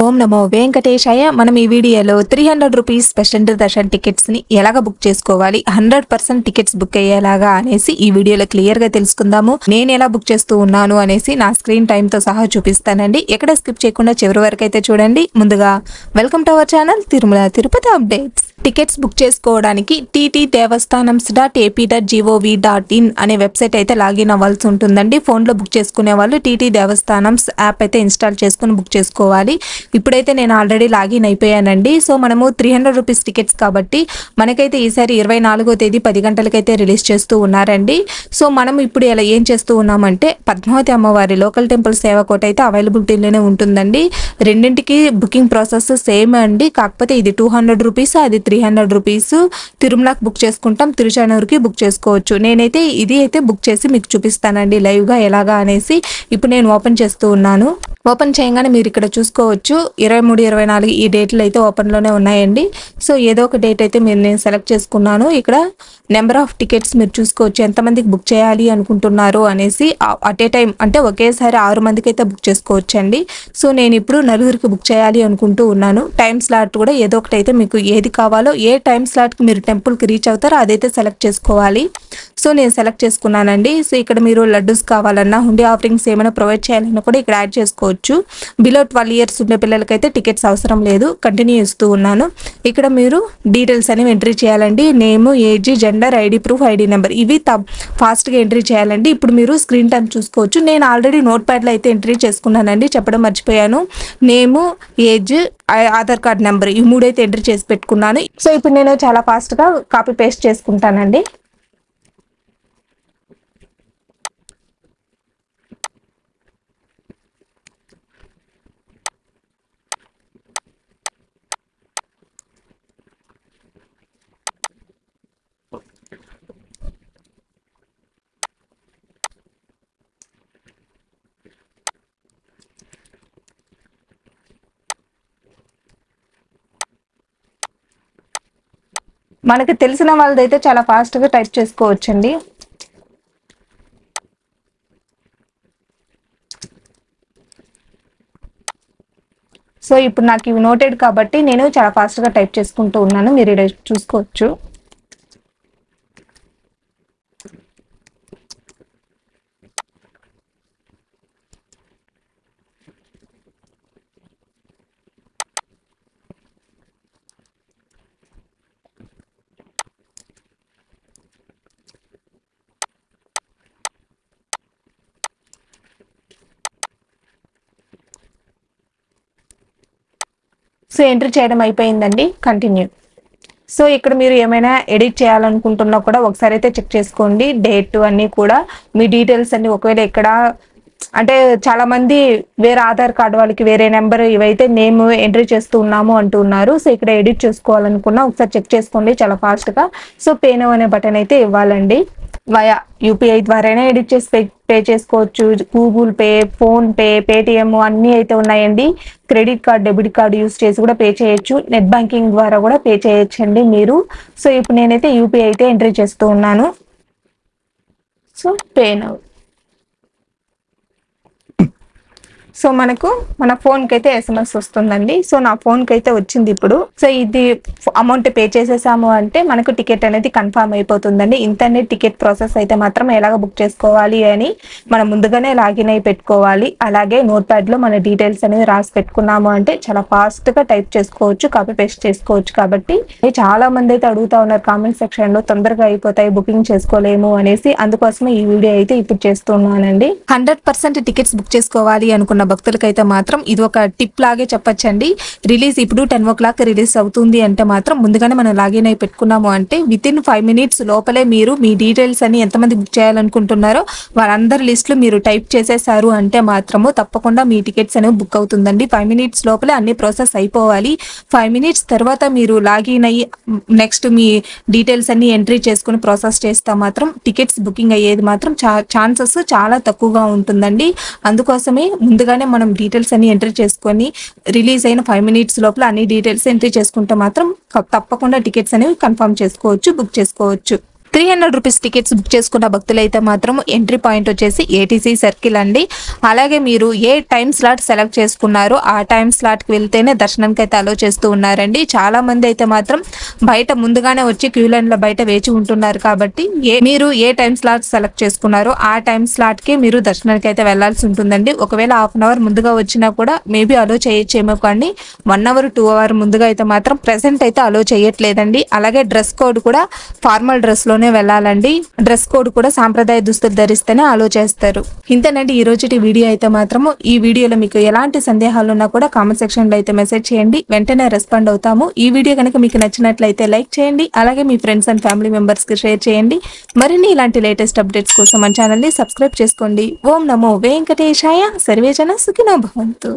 ఓం నమో వెంకటేశాయ. మనం ఈ వీడియోలో 300 రూపీస్ స్పెషల్ దర్శన్ టికెట్స్ ని ఎలాగ బుక్ చేసుకోవాలి, 100% టికెట్స్ బుక్ అయ్యేలాగా అనేసి ఈ వీడియోలో క్లియర్ గా తెలుసుకుందాము. నేను ఎలా బుక్ చేస్తూ ఉన్నాను అనేసి నా స్క్రీన్ టైం తో సహా చూపిస్తానండి. ఎక్కడ స్కిప్ చేయకుండా చివరి వరకు అయితే చూడండి. ముందుగా welcome to our channel Tirumala Tirupati updates. Tickets book చేసుకోవడానికి ttdevastanams.ap.gov.in అనే వెబ్సైట్ అయితే లాగిన్ అవ్వాల్సి ఉంటుందండి. ఫోన్లో బుక్ చేసుకునే వాళ్ళు టీటీ దేవస్థానమ్స్ యాప్ అయితే ఇన్స్టాల్ చేసుకుని బుక్ చేసుకోవాలి. ఇప్పుడైతే నేను ఆల్రెడీ లాగిన్ అయిపోయానండి. సో మనము 300 రూపీస్ టికెట్స్ కాబట్టి మనకైతే ఈసారి 24వ తేదీ 10 గంటలకైతే రిలీజ్ చేస్తూ ఉన్నారండి. సో మనం ఇప్పుడు ఇలా ఏం చేస్తూ ఉన్నామంటే పద్మావతి అమ్మవారి లోకల్ టెంపుల్ సేవ కోట అయితే అవైలబిలిటీలోనే ఉంటుందండి. రెండింటికి బుకింగ్ ప్రాసెస్ సేమ్ అండి. కాకపోతే ఇది 200 రూపీస్, అది 300 రూపీస్. తిరుమలకి బుక్ చేసుకుంటాం, తిరుచానూరుకి బుక్ చేసుకోవచ్చు. నేనైతే ఇది అయితే బుక్ చేసి మీకు చూపిస్తానండి లైవ్ గా ఎలాగా అనేసి. ఇప్పుడు నేను ఓపెన్ చేస్తూ ఉన్నాను. ఓపెన్ చేయగానే మీరు ఇక్కడ చూసుకోవచ్చు 23, 24 ఈ డేట్లు అయితే ఓపెన్ లోనే ఉన్నాయండి. సో ఏదో ఒక డేట్ అయితే నేను సెలెక్ట్ చేసుకున్నాను. ఇక్కడ నెంబర్ ఆఫ్ టికెట్స్ మీరు చూసుకోవచ్చు, ఎంతమందికి బుక్ చేయాలి అనుకుంటున్నారు అనేసి. అట్ ఏ టైం అంటే ఒకేసారి 6 మందికి అయితే బుక్ చేసుకోవచ్చు అండి. సో నేను ఇప్పుడు 4 బుక్ చేయాలి అనుకుంటూ ఉన్నాను. టైం స్లాట్ కూడా ఏదో ఒకటి అయితే మీకు ఏది కావాలో, ఏ టైం స్లాట్కి మీరు టెంపుల్కి రీచ్ అవుతారో అదైతే సెలెక్ట్ చేసుకోవాలి. సో నేను సెలెక్ట్ చేసుకున్నానండి. సో ఇక్కడ మీరు లడ్డూస్ కావాలన్నా, హుండీ ఆఫరింగ్స్ ఏమైనా ప్రొవైడ్ చేయాలన్నా కూడా ఇక్కడ యాడ్ చేసుకోవచ్చు. బిలో 12 ఇయర్స్ ఉన్న పిల్లలకైతే టికెట్స్ అవసరం లేదు. కంటిన్యూ ఇస్తూ ఉన్నాను. ఇక్కడ మీరు డీటెయిల్స్ అనేవి ఎంట్రీ చేయాలండి. Name, age, gender, ID proof, ID number ఇవి ఫాస్ట్గా ఎంట్రీ చేయాలండి. ఇప్పుడు మీరు స్క్రీన్ టైం చూసుకోవచ్చు. నేను ఆల్రెడీ నోట్ ప్యాడ్లో అయితే ఎంట్రీ చేసుకున్నానండి, చెప్పడం మర్చిపోయాను. నేము, ఏజ్, ఆధార్ కార్డ్ నెంబర్ ఈ 3 అయితే ఎంట్రీ చేసి పెట్టుకున్నాను. సో ఇప్పుడు నేను చాలా ఫాస్ట్గా కాపీ పేస్ట్ చేసుకుంటానండి. మనకి తెలిసిన వాళ్ళదైతే చాలా ఫాస్ట్గా టైప్ చేసుకోవచ్చండి. సో ఇప్పుడు నాకు ఇవి నోటెడ్ కాబట్టి నేను చాలా ఫాస్ట్గా టైప్ చేసుకుంటూ ఉన్నాను. మీరు ఇక్కడ చూసుకోవచ్చు. సో ఎంట్రీ చేయడం అయిపోయిందండి. కంటిన్యూ. సో ఇక్కడ మీరు ఏమైనా ఎడిట్ చేయాలనుకుంటున్నా కూడా ఒకసారి అయితే చెక్ చేసుకోండి. డేట్ అన్నీ కూడా మీ డీటెయిల్స్ అన్ని ఒకవేళ ఎక్కడ అంటే చాలా మంది వేరే ఆధార్ కార్డు వాళ్ళకి వేరే నెంబర్ ఇవైతే నేమ్ ఎంట్రీ చేస్తూ ఉన్నాము అంటున్నారు. సో ఇక్కడ ఎడిట్ చేసుకోవాలనుకున్నా ఒకసారి చెక్ చేసుకోండి చాలా ఫాస్ట్గా. సో పే నౌ అనే బటన్ అయితే ఇవ్వాలండి. వయా యూపీఐ ద్వారానే ఎడిట్ చేసి పే చేసుకోవచ్చు. Google pay, phone pay, Paytm అన్నీ అయితే ఉన్నాయండి. Credit card, debit card use చేసి కూడా పే చేయొచ్చు. నెట్ బ్యాంకింగ్ ద్వారా కూడా పే చేయొచ్చండి మీరు. సో ఇప్పుడు నేనైతే యూపీఐ అయితే ఎంట్రీ చేస్తూ ఉన్నాను. So pay now. సో మనకు మన ఫోన్కి అయితే SMS వస్తుందండి. సో నా ఫోన్కి అయితే వచ్చింది ఇప్పుడు. సో ఇది అమౌంట్ పే చేసేసాము అంటే మనకు టికెట్ అనేది కన్ఫర్మ్ అయిపోతుందండి. ఇంతనే టికెట్ ప్రాసెస్ అయితే మాత్రం ఎలాగ బుక్ చేసుకోవాలి అని మనం ముందుగానే లాగిన్ అయి పెట్టుకోవాలి. అలాగే నోట్ ప్యాడ్లో మన డీటెయిల్స్ అనేది రాసి పెట్టుకున్నాము అంటే చాలా ఫాస్ట్గా టైప్ చేసుకోవచ్చు, కాపీ పేస్ట్ చేసుకోవచ్చు. కాబట్టి చాలా మంది అయితే అడుగుతా ఉన్నారు కామెంట్ సెక్షన్లో, తొందరగా అయిపోతాయి బుకింగ్ చేసుకోలేము అనేసి. అందుకోసమే ఈ వీడియో అయితే ఇప్పుడు చేస్తున్నానండి. 100% టికెట్స్ బుక్ చేసుకోవాలి అనుకున్న భక్తులకైతే మాత్రం ఇది ఒక టిప్ లాగే చెప్పొచ్చండి. రిలీజ్ ఇప్పుడు 10 o'clock రిలీజ్ అవుతుంది అంటే మాత్రం ముందుగానే మనం లాగిన్ అయి పెట్టుకున్నాము అంటే వితిన్ 5 minutes లోపలే మీరు మీ డీటెయిల్స్ అని ఎంతమంది బుక్ చేయాలనుకుంటున్నారో వాళ్ళందరి లిస్టులు మీరు టైప్ చేసేసారు అంటే మాత్రము తప్పకుండా మీ టికెట్స్ అనేవి బుక్ అవుతుందండి. 5 minutes లోపలే అన్ని ప్రాసెస్ అయిపోవాలి. 5 minutes తర్వాత మీరు లాగిన్ అయ్యి నెక్స్ట్ మీ డీటెయిల్స్ అన్ని ఎంట్రీ చేసుకుని ప్రాసెస్ చేస్తే మాత్రం టికెట్స్ బుకింగ్ అయ్యేది మాత్రం ఛాన్సెస్ చాలా తక్కువగా ఉంటుందండి. అందుకోసమే ముందుగానే మనం డీటెయిల్స్ అన్ని ఎంట్రీ చేసుకొని రిలీజ్ అయిన 5 minutes లోపల అన్ని డీటెయిల్స్ ఎంట్రీ చేసుకుంటే మాత్రం తప్పకుండా టికెట్స్ అనేవి కన్ఫర్మ్ చేసుకోవచ్చు, బుక్ చేసుకోవచ్చు. రూపీస్ టికెట్స్ బుక్ చేసుకున్న భక్తులైతే మాత్రం ఎంట్రీ పాయింట్ వచ్చేసి ఏటీసీ సర్కిల్ అండి. అలాగే మీరు ఏ టైం స్లాట్ సెలెక్ట్ చేసుకున్నారో ఆ టైం స్లాట్కి వెళ్తేనే దర్శనానికి అయితే అలో చేస్తూ ఉన్నారండి. చాలా మంది అయితే మాత్రం బయట ముందుగానే వచ్చి క్యూ లైన్లో బయట వేచి ఉంటున్నారు. కాబట్టి మీరు ఏ టైం స్లాట్ సెలెక్ట్ చేసుకున్నారో ఆ టైం స్లాట్కి మీరు దర్శనానికి అయితే వెళ్లాల్సి ఉంటుందండి. ఒకవేళ హాఫ్ అన్ అవర్ ముందుగా వచ్చినా కూడా మేబీ అలో చేయొచ్చేమో, కానీ 1 అవర్ 2 అవర్ ముందుగా అయితే మాత్రం ప్రెసెంట్ అయితే అలో చేయట్లేదండి. అలాగే డ్రెస్ కోడ్ కూడా ఫార్మల్ డ్రెస్ లోనే వెళ్ళాలండి. డ్రెస్ కోడ్ కూడా సాంప్రదాయ దుస్తులు ధరిస్తేనే అలో చేస్తారు. ఇంతేనండి ఈ రోజుటి వీడియో అయితే మాత్రము. ఈ వీడియోలో మీకు ఎలాంటి సందేహాలు ఉన్నా కూడా కామెంట్ సెక్షన్ లో అయితే మెసేజ్ చేయండి, వెంటనే రెస్పాండ్ అవుతాము. ఈ వీడియో కనుక మీకు నచ్చినట్లయితే లైక్ చేయండి, అలాగే మీ ఫ్రెండ్స్ అండ్ ఫ్యామిలీ మెంబర్స్ కి షేర్ చేయండి. మరిన్ని ఇలాంటి లేటెస్ట్ అప్డేట్స్ కోసం మన ఛానల్ ని సబ్స్క్రైబ్ చేసుకోండి. ఓం నమో వెంకటేశాయ. సర్వే జన సుఖినో భవంతు.